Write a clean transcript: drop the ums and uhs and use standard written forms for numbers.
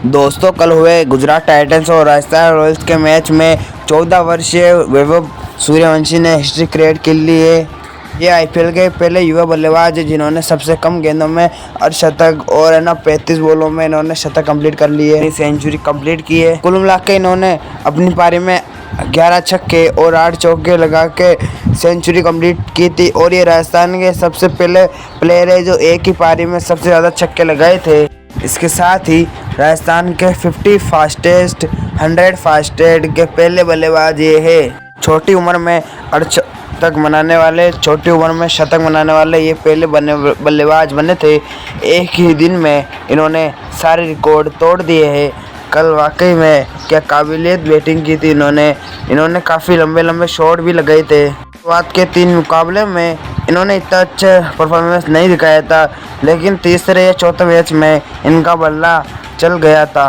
दोस्तों, कल हुए गुजरात टाइटंस और राजस्थान रॉयल्स के मैच में 14 वर्षीय वैभव सूर्यवंशी ने हिस्ट्री क्रिएट कर ली है। ये आईपीएल के पहले युवा बल्लेबाज हैं जिन्होंने सबसे कम गेंदों में अर्धशतक और 35 बॉलों में इन्होंने शतक कंप्लीट कर लिए है, सेंचुरी कंप्लीट की है। कुल मिला के इन्होंने अपनी पारी में 11 छक्के और 8 चौके लगा के सेंचुरी कंप्लीट की थी और ये राजस्थान के सबसे पहले प्लेयर है जो एक ही पारी में सबसे ज़्यादा छक्के लगाए थे। इसके साथ ही राजस्थान के 50 फास्टेस्ट 100 फास्टेस्ट के पहले बल्लेबाज ये है। छोटी उम्र में अर्धशतक छोटी उम्र में शतक मनाने वाले ये पहले बल्लेबाज बने थे। एक ही दिन में इन्होंने सारे रिकॉर्ड तोड़ दिए हैं। कल वाकई में क्या काबिलियत बैटिंग की थी इन्होंने काफ़ी लंबे शॉट भी लगाए थे। शुरुआत के 3 मुकाबले में इन्होंने इतना अच्छा परफॉर्मेंस नहीं दिखाया था, लेकिन तीसरे या चौथे मैच में इनका बल्ला चल गया था।